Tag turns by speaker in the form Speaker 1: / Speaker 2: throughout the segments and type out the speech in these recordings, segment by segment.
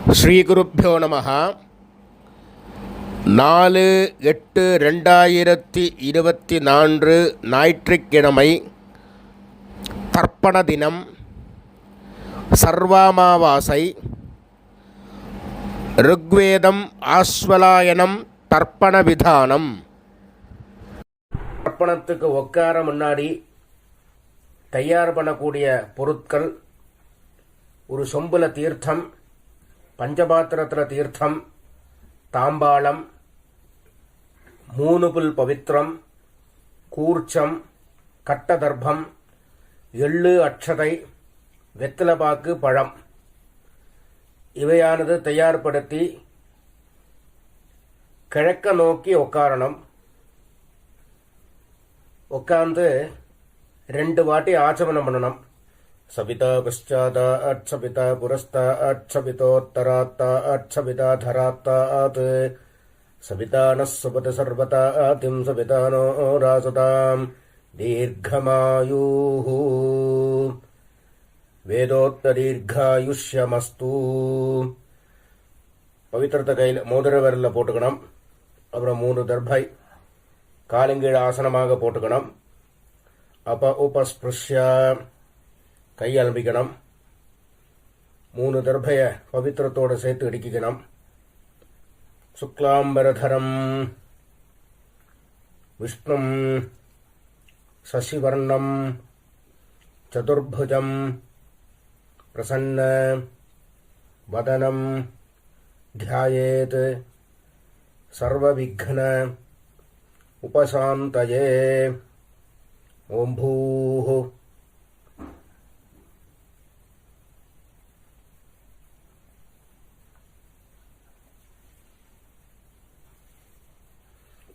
Speaker 1: ஸ்ரீகுருப்போ நமஹ. 4/8/2024 ஞாயிற்றுக்கிழமை தர்ப்பண தினம், சர்வாமாவாசை. ருக்வேதம் ஆஸ்வலாயனம் தர்ப்பண விதானம். தர்ப்பணத்துக்கு உட்கார முன்னாடி தயார் பண்ணக்கூடிய பொருட்கள்: ஒரு சொம்புல தீர்த்தம், பஞ்சபாத்திரத்தில் தீர்த்தம், தாம்பாளம், 3 புல் பவித்திரம், கூர்ச்சம், கட்டதர்ப்பம், எள்ளு, அட்சதை, வெத்தலைப்பாக்கு, பழம் இவையானது தயார்படுத்தி கிழக்க நோக்கி உட்காரணும். உட்கார்ந்து 2 வாட்டி ஆச்சமனம் பண்ணணும். சபிதா பஷ்சாதாத், சபிதா புரஸ்தாத், சபிதோத்தராத்தாத், சபிதா தராத்தாத், சபிதானः சுபத சர்வதாதிம், சபிதானோ ராசதாம் தீர்க்கமாயுः, வேதோக்த தீர்க்காயுஷ்யமஸ்து. பவித்திரத்தை கையில் மோதிர விரலில் போட்டுக்கணும். அப்புறம் 3 தர்பை காலங்கீழ் ஆசனமாக போட்டுக்கணும். உபஸ்பிருஷ்ய கை அலம்பிக்கணும். 3 தர்பைய பவித்திரத்தோடு சேர்த்து இடிக்கணும். சுக்லாம்பரதரம் விஷ்ணும் சசிவர்ணம் சதுர்புஜம் பிரசன்ன வதனம் தியாயேத் சர்வவிக்ன உபசாந்தயே. ஓம் பூः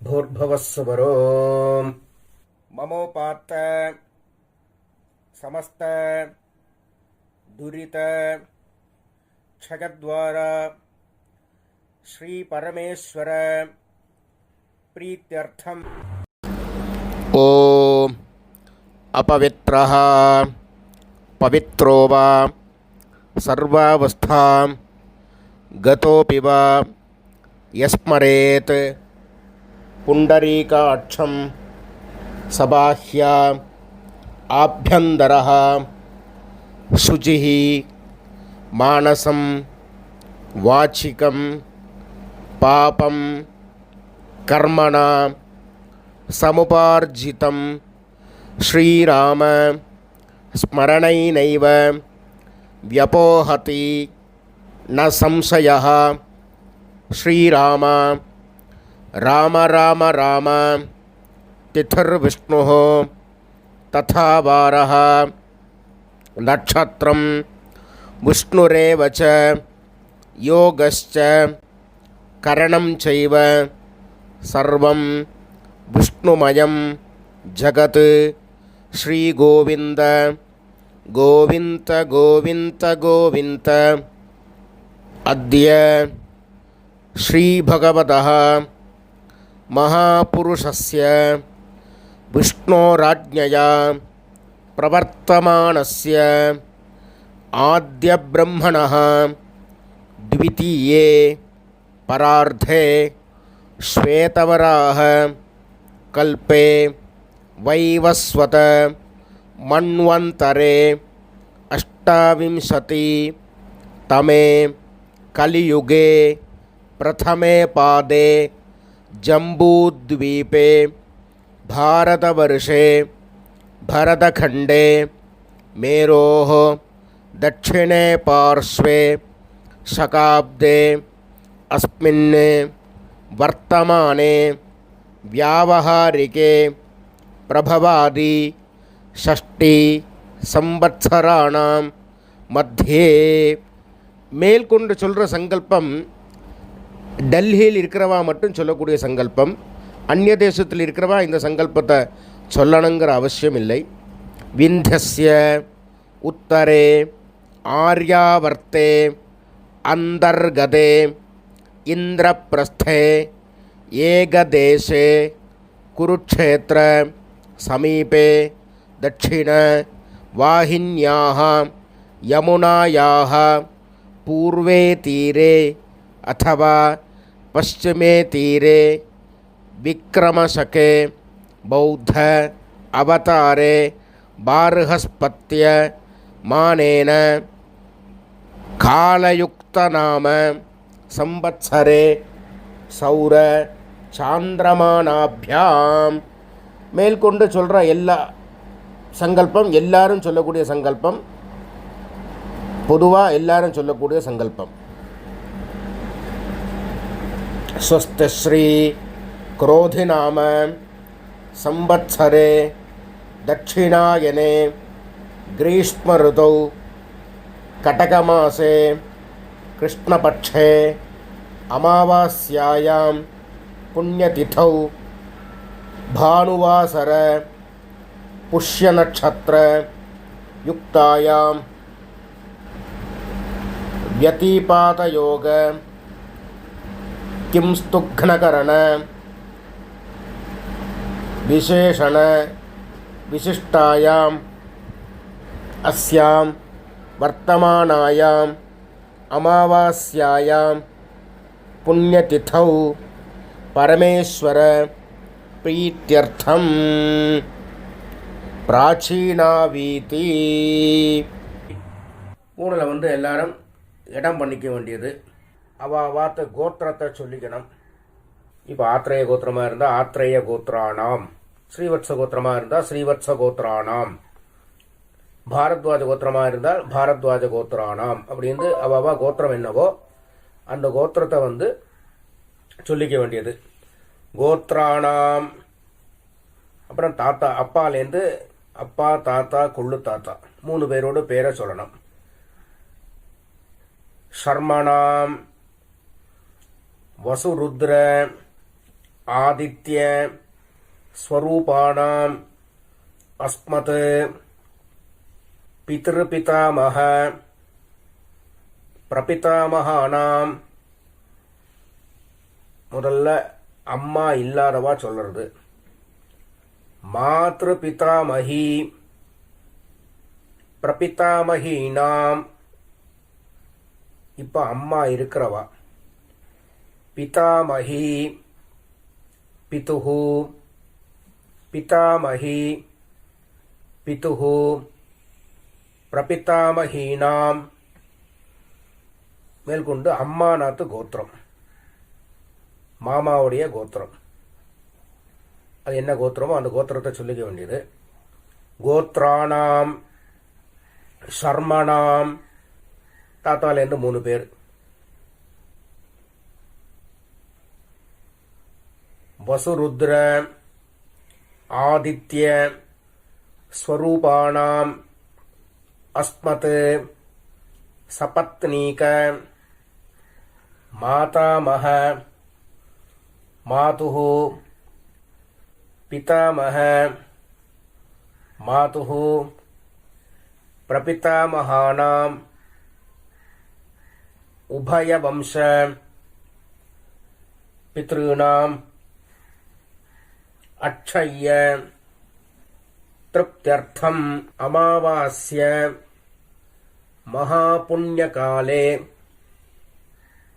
Speaker 1: भूर्भुवस्सुवरो ममोपात्त समस्त दुरित क्षयद्वारा श्री परमेश्वर प्रीत्यर्थम। ओम अपवित्रः पवित्रो वा सर्वावस्थां गतोऽपि वा यस्मरेत् पुंडरीकाक्षं सबाह्य आभ्यन्तरः शुचिः मानसं वाचिकं पापं कर्मणा समुपार्जितं श्रीराम स्मरणैनैव व्यपोहति न संशयः। श्रीराम राम राम राम तिथिर्विष्णुः तथा वारः नक्षत्रं विष्णुरेव च योगश्च करणं चैव सर्वं विष्णुमयं जगत्। श्रीगोविन्द गोविन्द गोविन्द गोविन्द। अद्य श्रीभगवतः महापुरुषस्य विष्णोराज्ञया प्रवर्तमानस्य आद्यब्रह्मणः द्वितीये परार्धे श्वेतवराह कल्पे वैवस्वत मन्वन्तरे 28तमे कलियुगे प्रथमे पादे जम्बूद्वीपे भारतवर्षे भरतखण्डे मेरोः दक्षिणे पार्श्वे शकाब्दे अस्मिन् वर्तमाने व्यावहारिके प्रभवादि 6 संवत्सराणां मध्ये மேல்கொண்டு சொல்கிற சங்கல்பம் டெல்லியில் இருக்கிறவா மட்டும் சொல்லக்கூடிய சங்கல்பம். அந்நிய தேசத்தில் இருக்கிறவா இந்த சங்கல்பத்தை சொல்லணுங்கிற அவசியம் இல்லை. விந்தியஸ்ய உத்தரே ஆர்யாவர்த்தே அந்தர்கதே இந்திரபிரஸ்தே ஏகதேசே குருக்ஷேத்திர சமீபே தட்சிண வாஹின்யாः யமுனாயாः पूर्वे तीरे अथवा पश्चिमे तीरे विक्रमशके बौद्ध अवतारे बार्हस्पत्य मानेन कालयुक्तनाम संवत्सरे सौर சாந்திரமானாபியாம். மேற்கொண்டு சொல்கிற எல்லா சங்கல்பம் எல்லாரும் சொல்லக்கூடிய சங்கல்பம், பொதுவாக எல்லாரும் சொல்லக்கூடிய சங்கல்பம். ஸ்வஸ்திஸ்ரீ क्रोधिनाम संवत्सरे दक्षिणायने ग्रीष्म ऋतौ कटकमासे कृष्णपक्षे अमावास्यायां पुण्यतिथौ भानुवासर पुष्यनक्षत्र युक्तायां व्यतिपातयोग किंस्तुघ्नकरण विशेषण विशिष्टायां अस्यां वर्तमानायां अमावास्यायां पुण्यतिथौ परमेश्वर प्रीत्यर्थं प्राचीनावीति. ஊரில் வந்து எல்லாரும் இடம் பண்ணிக்க வேண்டியது. அவாவாத்த கோத்திரத்தை சொல்லிக்கணும். இப்போ ஆத்ரேய கோத்திரமாக இருந்தால் ஆத்ரேய கோத்ரானாம், ஸ்ரீவத்ச கோத்திரமாக இருந்தால் ஸ்ரீவத்ச கோத்ரானாம், பாரத்வாஜ கோத்திரமாக இருந்தால் பாரத்வாஜ கோத்ரானாம் அப்படின்னு அவாவா கோத்திரம் என்னவோ அந்த கோத்திரத்தை வந்து சொல்லிக்க வேண்டியது. கோத்ரானாம் அப்புறம் தாத்தா, அப்பாலேருந்து அப்பா தாத்தா கொள்ளு தாத்தா 3 பேரோட பேரை சொல்லணும். ஷர்மணாம் வசுருத்ர ஆதித்ய ஸ்வரூபாணாம் அஸ்மத் பித்ருபிதாமக பிரபிதாமகானாம். முதல்ல அம்மா இல்லாதவா சொல்றது. மாத்ரு பிதாமகி பிரபிதாமகீனாம், இப்ப அம்மா இருக்கிறவா. பிதாமகி பிதுஹு பிதாமகி பிதுஹு பிரபிதாமகீனாம். மேற்கொண்டு அம்மாநாத்து கோத்திரம், மாமாவுடைய கோத்திரம். அது என்ன கோத்திரமோ அந்த கோத்திரத்தை சொல்லிக்க வேண்டியது. கோத்ரானாம் ஷர்மணாம், தாத்தாலேருந்து 3 பேர். வசுருத்ர ஆதித்ய ஸ்வரூபாணாம் அஸ்மத் சபத்னீக மாதாமக மாதுஹு பிதாமக மாதுஹு பிரபிதாமகானாம் உபயவம்ச பித்ருணாம் அக்ஷய்ய திருப்த்யர்த்தம் அமாவாஸ்ய மகாபுண்யகாலே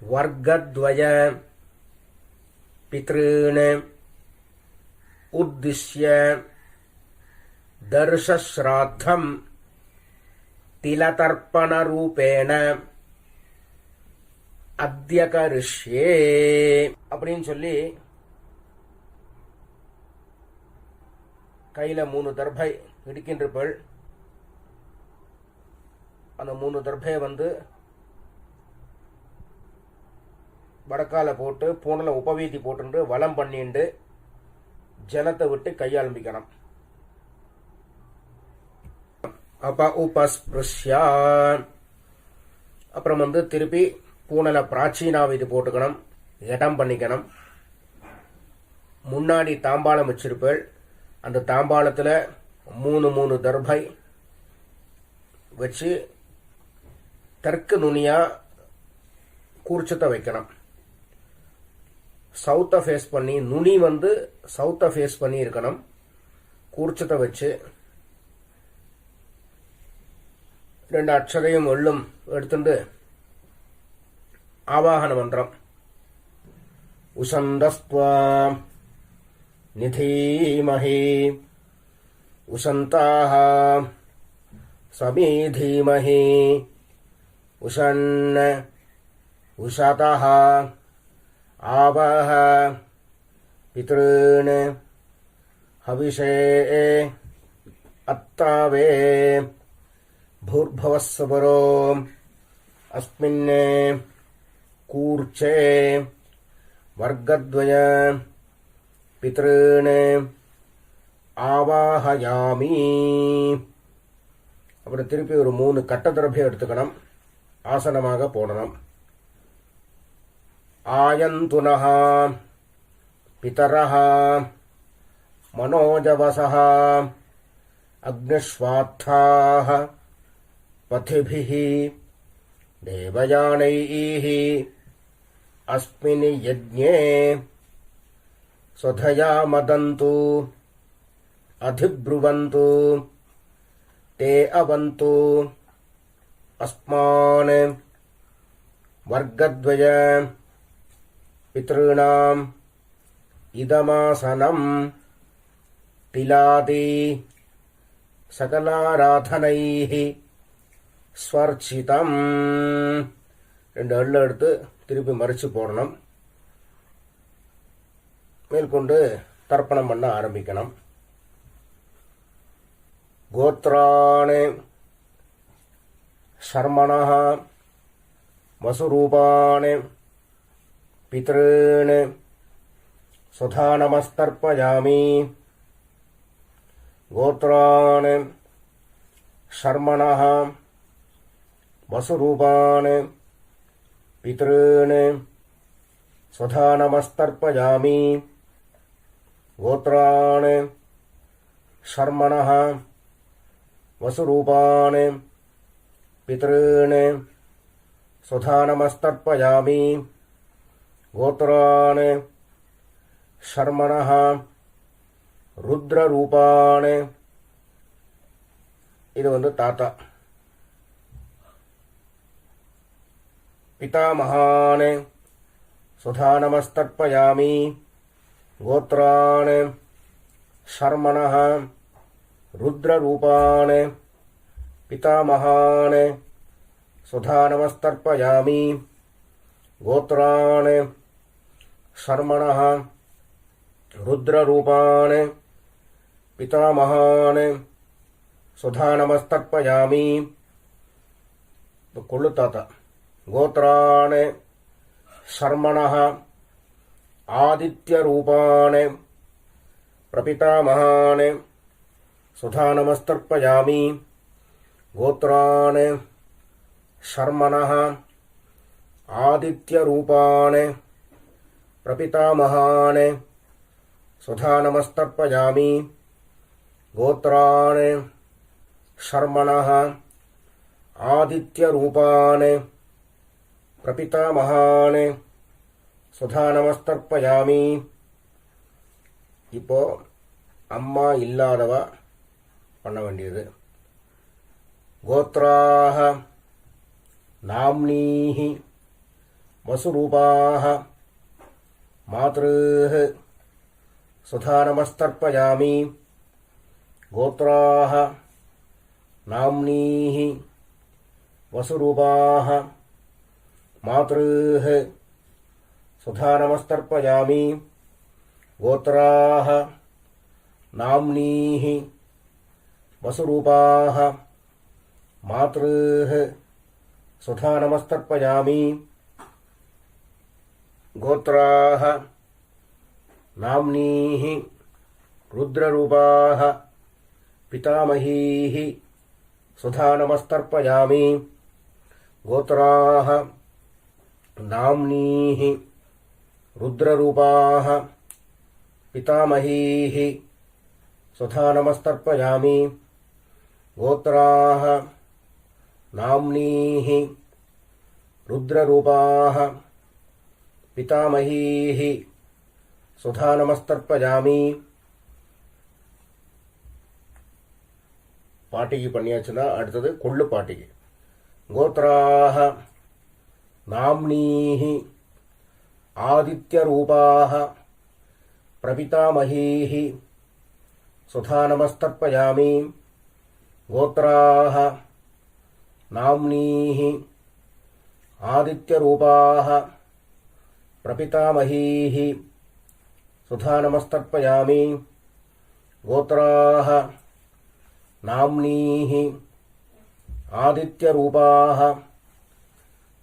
Speaker 1: வர்க்கத்வய பித்ருன் உத்திஷ்ய தர்ஷஸ்ராத்தம் திலதர்ப்பணரூபேண அத்யகரிஷ்யே அப்படின்னு சொல்லி கையில் 3 தர்பை இடிக்கின்றப்பள். அந்த 3 தர்பையை வந்து வடக்கால போட்டு பூனில் உபவீதி போட்டு வலம் பண்ணிண்டு ஜலத்தை விட்டு கையாளம்பிக்கணும். அப்ப உபஸ்பிருஷ்யா அப்புறம் வந்து திருப்பி பூனலை பிராச்சீனாவிதி போட்டுக்கணும், இடம் பண்ணிக்கணும். முன்னாடி தாம்பாளம் வச்சிருப்பேள். அந்த தாம்பாளத்தில் 3 தர்பை வச்சு தெற்கு நுனியா கூர்ச்சத்தை வைக்கணும். சவுத்தை ஃபேஸ் பண்ணி, நுனி வந்து சவுத்தை ஃபேஸ் பண்ணி இருக்கணும். கூர்ச்சத்தை வச்சு 2 அட்சரையும் எள்ளும் எடுத்துட்டு ஆவாகன மந்திரம். உசந்தஸ்த்வா நிதீமஹி உசந்தாக சமீதீமஹி உஷன்ன உஷதः ஆவஹ பித்ருன் ஹவிஷே அத்தாவே பூர்பவஸ்வரோ அஸ்மின் கூர்ச்சே வர்க்கத்வய பித்ருன் ஆவாஹயாமி. அப்புறம் திருப்பி ஒரு 3 கட்ட திரவியம் எடுத்துக்கணும். ஆசனமாக போடணும். ஆயந்துனஹ பிதரஹ மனோஜவசஹ அக்னிஷ்வாத்தாஹ பதிபிஹ தேவயானைஹ அஸ்மின் யஜ்ஞே ஸ்வதயா மதந்து அதிப்ருவந்து தே அவந்து அஸ்மான் வர்க்கத்வய பித்ருணாம் இதமாசனம் திலாதி சகலாராதனைஹி ஸ்வர்ச்சிதம். 2 எள்ளு எடுத்து திருப்பி மறிச்சு போடணும். மேற்கொண்டு தர்ப்பணம் பண்ண ஆரம்பிக்கணும். கோத்ராணி சர்மணः வசுரூபாணி பித்ருன் சுதா நமஸ்தர்ப்பயாமி. கோத்ராணி சர்மணः வசுரூபாணி பித்ருன் சுதா நமஸ்தர்ப்பயாமி. கோத்ராணி சர்மணः வசுரூபாணி பித்ருன் சுதா நமஸ்தர்ப்பயாமி. கோத்ராணி சர்மணः ருத்ரரூபாணி. இது தாத்தா. பிதாமகான் சுதா நமஸ்தர்ப்பயாமி. கோத்ராணி சர்மணः ருத்ரரூபாணி பிதாமகான் சுதா நமஸ்தர்ப்பயாமி. கோத்ராணி சர்மணः ருத்ரரூபாணி பிதாமகான் சுதா நமஸ்தர்ப்பயாமி. கொள்ளு தாத்தா. கோத்ராணி சர்மணः ஆதித்யரூபாணி பிரபிதாமகான் சுதா நமஸ்தர்ப்பயாமி. கோத்ராணி சர்மணः ஆதித்யரூபாணி பிரபிதாமகான் சுதா நமஸ்தர்ப்பயாமி. கோத்ராணி சர்மணः ஆதித்யரூபாணி பிரபிதாமகான் சுதா நமஸ்தர்ப்பயாமி. இப்போ அம்மா இல்லாதவா பண்ண வேண்டியது. கோத்ராஹ நாம்னீஹி வசுரூபாஹ மாத்ருஹ சுதா நமஸ்தர்ப்பயாமி. கோத்ராஹ நாம்னீஹி வசுரூபாஹ மாத்ருஹ சுதா நமஸ்தர்ப்பயாமி. கோத்ராஹ நாம்னீஹி வசுரூபாஹ மாத்ருஹ சுதா நமஸ்தர்ப்பயாமி. கோத்ராஹ நாம்னீஹி ருத்ரரூபாஹ பிதாமஹீஹி சுதா நமஸ்தர்ப்பயாமி. கோத்ராஹ நாம்னீஹி ருத்ரரூபாஹ பிதாமஹீஹி சுதா நமஸ்தர்ப்பயாமி. கோத்ராஹ நாம்னீஹி ருத்ரரூபாஹ பிதாமஹீஹி சுதா நமஸ்தர்ப்பயாமி. பாட்டிக்கு பண்ணியாச்சுன்னா அடுத்தது கொள்ளு பாட்டிக்கு. கோத்ராஹ நாம்னீஹி ஆதித்யரூபாः பிரபிதாமகீः சுதா நமஸ்தர்ப்பயாமி கோத்ராः நாம்னீஹி ஆதித்யரூபாः பிரபிதாமகீः சுதா நமஸ்தர்ப்பயாமி கோத்ராः நாம்னீஹி ஆதித்யரூபாः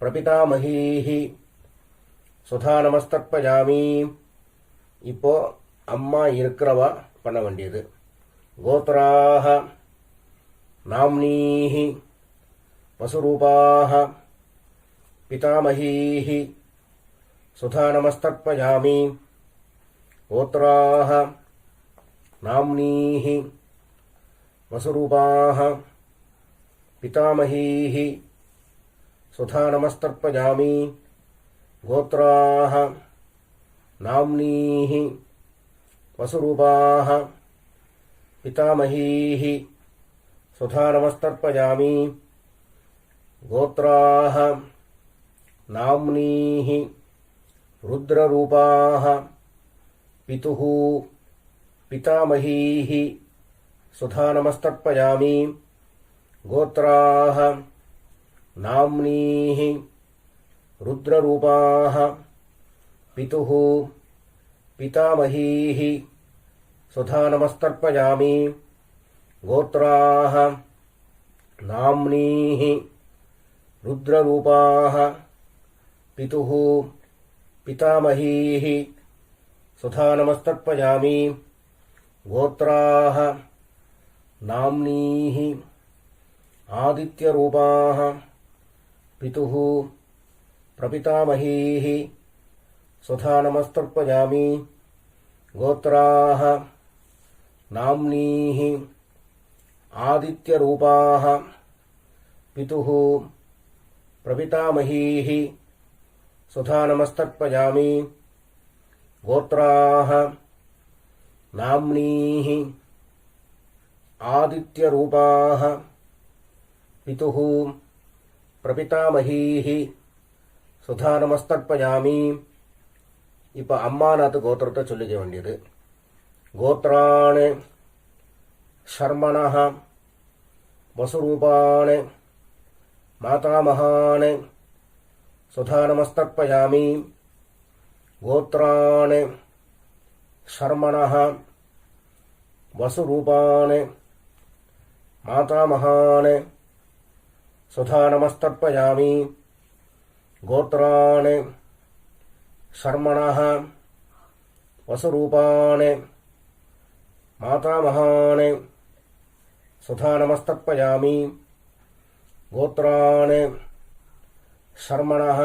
Speaker 1: பிரபிதாமகீः சுதா நமஸ்தர்ப்பயாமி. இப்போ அம்மா இருக்கிறவா பண்ண வேண்டியது. கோத்ராः நாம்னீஹி வசுரூபாः பிதாமகீः சுதா நமஸ்தர்ப்பயாமி. கோத்ராः நாம்னீஹி வசுரூபாः பிதாமகீः சுதா நமஸ்தர்ப்பயாமி. கோத்ராः நாம்னீஹி வசுரூபாः பிதாமகீः சுதா நமஸ்தர்ப்பயாமி. கோத்ராः நாம்னீஹி ருத்ரரூபாः பிதுः பிதாமகீः சுதா நமஸ்தர்ப்பயாமி. கோத்ராः நாம்னீஹி ருத்ரரூபாः பிதுः பிதாமகீः சுதா நமஸ்தர்ப்பயாமி. கோத்ராः நாம்னீஹி ருத்ரரூபாः பிதுः பிதாமகீः சுதா நமஸ்தர்ப்பயாமி. கோத்ராः நாம்னீஹி ஆதித்யரூபாः பிதுः பிரபிதாமகீः சுதா நமஸ்தர்ப்பயாமி. கோத்ராः நாம்னீஹி ஆதித்யரூபாः பிதுः பிரபிதாமகீः சுதா நமஸ்தர்ப்பயாமி. கோத்ராः நாம்னீஹி ஆதித்யரூபாः பிதுः பிரபிதாமகீः சுதா நமஸ்தர்ப்பயாமி. இப்போ அம்மாநாத்து கோத்திரத்தை சொல்லிக்க வேண்டியது. கோத்ராணி ஷர்மணः வசுரூபாணி மாதாமகாணி சுதா நமஸ்தர்ப்பயாமி. கோத்ராணி ஷர்மணः வசுரூபாணி மாதாமகாணி சுதா நமஸ்தர்ப்பயாமி. கோத்ராணி ஷர்மணः வசுரூபாணி மாதாமகாணி சுதா நமஸ்தர்ப்பயாமி. கோத்ராணி ஷர்மணः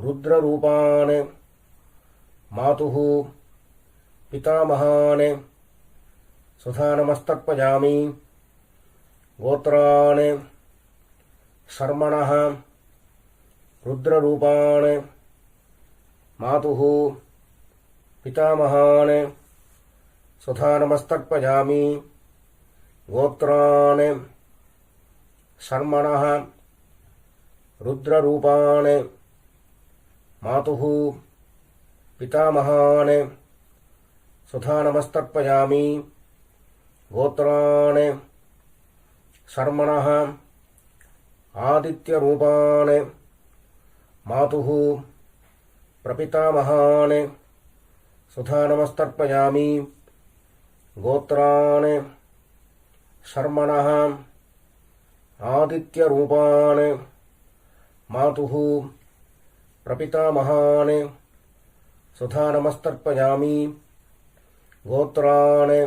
Speaker 1: ருத்ரரூபாணி மாதுः பிதாமகாணி சுதா நமஸ்தர்ப்பயாமி. கோத்ராணி ஷர்மணः ருத்ரரூபாணி மாதுः பிதாமகாணி சுதா நமஸ்தர்ப்பயாமி. கோத்ராணி ஷர்மணः ருத்ரரூபாணி மாதுः பிதாமகாணி சுதா நமஸ்தர்ப்பயாமி. கோத்ராணி ஷர்மணः ஆதித்யரூபாணி மாதுः பிரபிதாமகாணி சுதா நமஸ்தர்ப்பயாமி. கோத்ராணி ஷர்மணः ஆதித்யரூபாணி மாதுः பிரபிதாமகாணி சுதா நமஸ்தர்ப்பயாமி. கோத்ராணி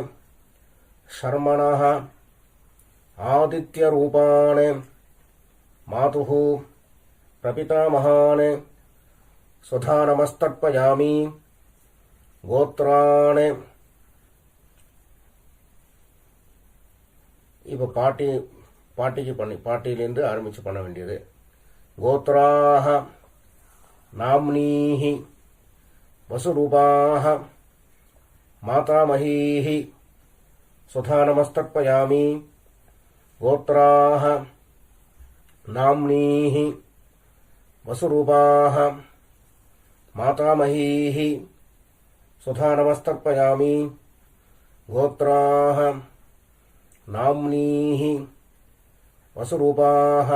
Speaker 1: ஷர்மணः ஆதித்யரூபாணி மாதுः பிரபிதாமகாணி சுதா நமஸ்தர்ப்பயாமி. கோத்ராணி இப்போ பாட்டியிலேருந்து ஆரம்பித்து பண்ண வேண்டியது. கோத்ராः நாம்னீஹி வசுரூபாः மாதாமகீः சுதா நமஸ்தர்ப்பயாமி. கோத்ராः நாம்னீஹி वसुरूपाः मातामहीः सुधा नमस्तर्पयामि गोत्राः नाम्नीः वसुरूपाः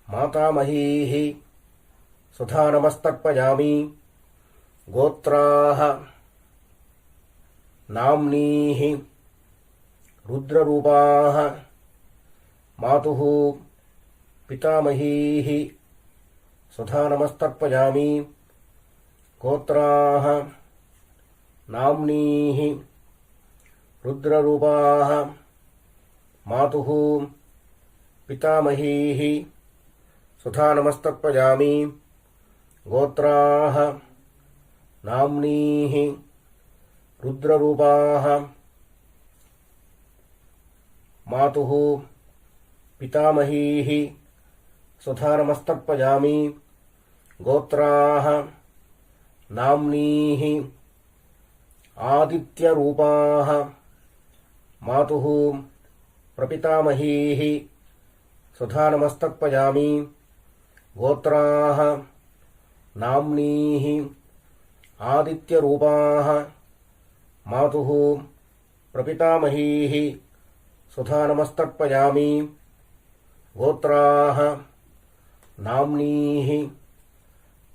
Speaker 1: मातामहीः सुधा नमस्तर्पयामि गोत्राः नाम्नीः रुद्ररूपाः मातुः पितामहीः सुधा नमस्तर्पयामि गोत्राः नाम्नीः रुद्ररूपाः मातुः पितामहीः सुधा नमस्तर्पयामि गोत्राः नाम्नीः रुद्ररूपाः मातुः पितामहीः सुधा नमस्तर्पयामि गोत्राः नाम्नीः आदित्यरूपाः मातुः प्रपितामहीः सुधा नमस्तर्पयामि गोत्राः नाम्नीः आदित्यरूपाः मातुः प्रपितामहीः सुधा नमस्तर्पयामि गोत्राः नाम्नीः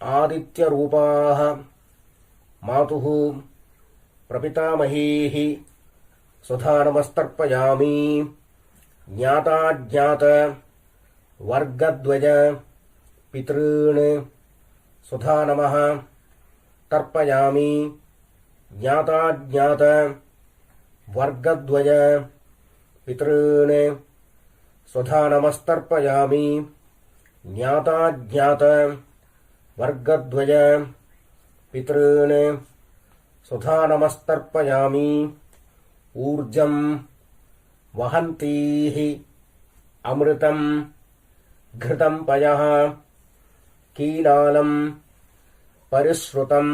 Speaker 1: आदित्यरूपाः मातुः प्रपितामहीः सुधा नमस्तर्पयामि ज्ञाताज्ञात वर्गद्वय पितॄन् सुधा नमः तर्पयामि ज्ञाताज्ञात वर्गद्वय पितॄन् सुधा नमस्तर्पयामि ज्ञाताज्ञात वर्गद्वय पितॄन् सुधा नमस्तर्पयामि ऊर्जं वहन्तीः अमृतं घृतं पयः कीलालं परिश्रुतं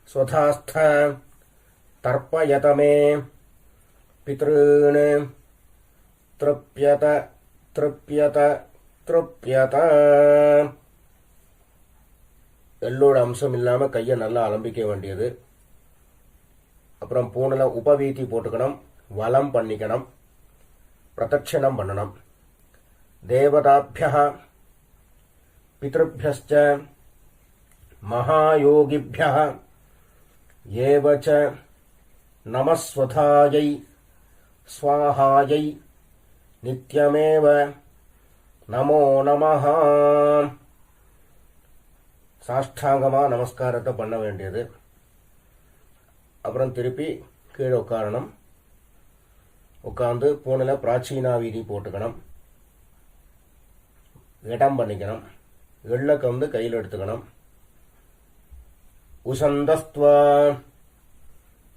Speaker 1: स्वधास्थ तर्पयत मे पितॄन् तृप्यत तृप्यत तृप्यत எல்லோட அம்சம் இல்லாமல் கையை நல்லா அலம்பிக்க வேண்டியது. அப்புறம் பூணில் உபவீதி போட்டுக்கணும், வலம் பண்ணிக்கணும், பிரதட்சிணம் பண்ணணும். தேவதாபியः பித்ருभ्यश्च மகாயோகிभ्यः ஏவ ச நமஸ்வதாயை ஸ்வாஹாயை நித்யமேவ நமோ நமஹ. சாஷ்டாங்கமா நமஸ்காரத்தை பண்ண வேண்டியது. அப்புறம் திருப்பி கீழே உட்காரணும். உட்கார்ந்து பூணில் பிராச்சீனா வீதி போட்டுக்கணும், இடம் பண்ணிக்கணும். எள்ளக்க வந்து கையில் எடுத்துக்கணும். உசந்தஸ்த்வா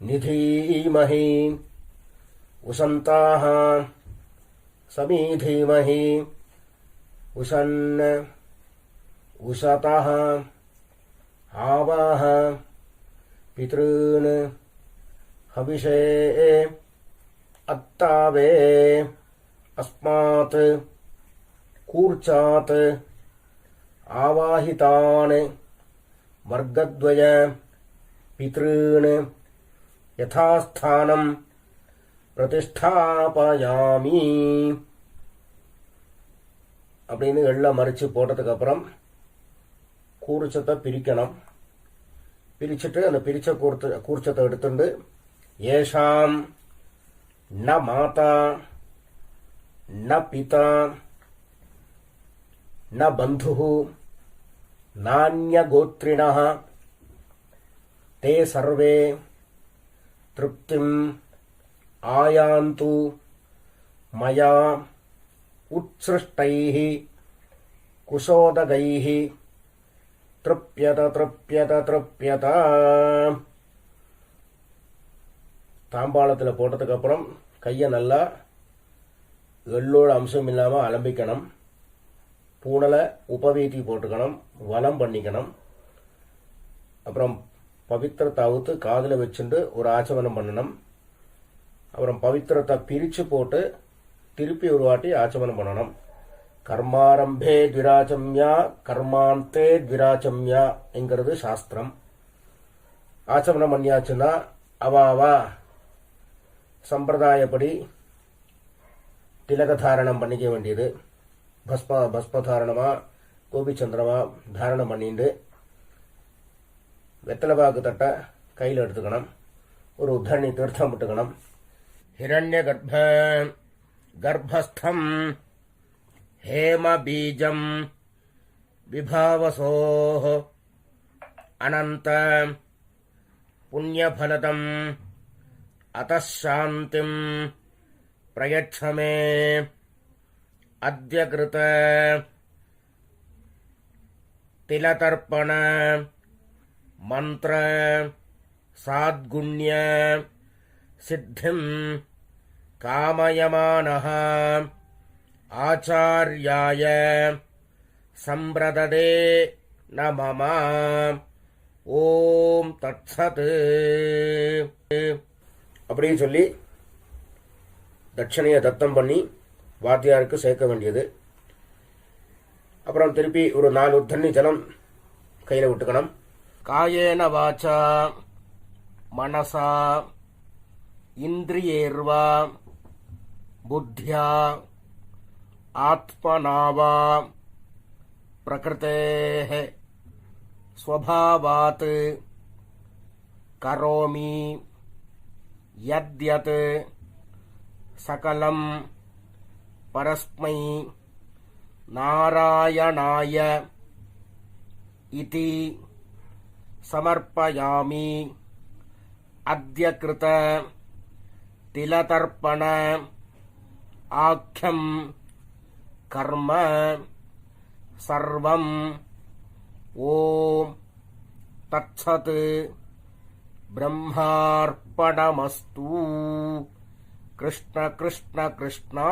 Speaker 1: நிதீமஹி உசந்தாஹ சமீதீமஹி உசன் உசதஹ ஆவாஹ பித்ருன் ஹவிஷே அத்தாவே அஸ்மாத் கூர்ச்சாத் ஆவாஹிதான் வர்க்கத்வய பித்ருன் யதாஸ்தானம் பிரதிஷ்டாபயாமி அப்படின்னு எல்லாம் மறிச்சு போட்டதுக்கு அப்புறம் கூர்ச்சத்தை பிரிக்கணும். பிரிச்சுட்டு அந்த பிரிச்ச கூர்ச்சத்தை எடுத்துட்டு ஏஷாம் ந மாதா ந பிதா ந பந்துஹு நான்யகோத்ரிணः தே சர்வே திருப்திம் ஆயாந்து மயா உத்ஸ்ருஷ்டைः குஷோதகைः திருப்யத திருப்யத திருப்யத. தாம்பாளத்தில் போட்டதுக்கு அப்புறம் கையை நல்லா எள்ளோட அம்சம் இல்லாமல் அலம்பிக்கணும். பூணலை உபவீதி போட்டுக்கணும், வலம் பண்ணிக்கணும். அப்புறம் பவித்திரத்தை அவுத்து காதில் வச்சுட்டு ஒரு ஆச்சமனம் பண்ணணும். அப்புறம் பவித்திரத்தை பிரித்து போட்டு திருப்பி ஒரு வாட்டி ஆச்சமனம் பண்ணணும். கர்மாரம்பே த்விராச்சம்யா கர்மாந்தே த்விராச்சம்யா என்கிறது சாஸ்திரம். ஆச்சமனம் பண்ணியாச்சுன்னா அவாவா சம்பிரதாயப்படி திலகதாரணம் பண்ணிக்க வேண்டியது. பஸ்மதாரணமா கோபிச்சந்திரமா தாரணம் பண்ணிட்டு வெத்தலைபாக்கு தட்டை கையில் எடுத்துக்கணும். ஒரு உத்தரணி தீர்த்தம் விட்டுக்கணும். ஹிரண்ய கர்ப்பஸ்தம் ஹேம பீஜம் விபாவசோ அனந்த புண்ணியபலதம் அதாந்திம் பிரயட்சமே அத்ய கிருத திலதர்ப்பண மந்திர சாத்குண்ய சித்திம் காமயமானஹ ஆச்சார்யாய சம்பிரததே நமம. ஓம் தத்சத். அப்படின்னு சொல்லி தட்சணையை தத்தம் பண்ணி வாத்தியாருக்கு சேர்க்க வேண்டியது. அப்புறம் திருப்பி ஒரு 4 உத்தண்ணி ஜலம் கையில் விட்டுக்கணும். காயேன வாச்சா மனசா இந்திரியேர்வா புத்தியா ஆத்மனாவா பிரகிருதேஹ ஸ்வபாவாத் கரோமி யத்யத் சகலம் பரஸ்மை நாராயணாய இதி சமர்ப்பயாமி. அத்ய கிருத திலதர்ப்பண ஆக்யம் கர்ம சர்வம். ஓம் தத்சத். பிரம்மார்ப்பணமஸ்து. கிருஷ்ண கிருஷ்ண கிருஷ்ணா.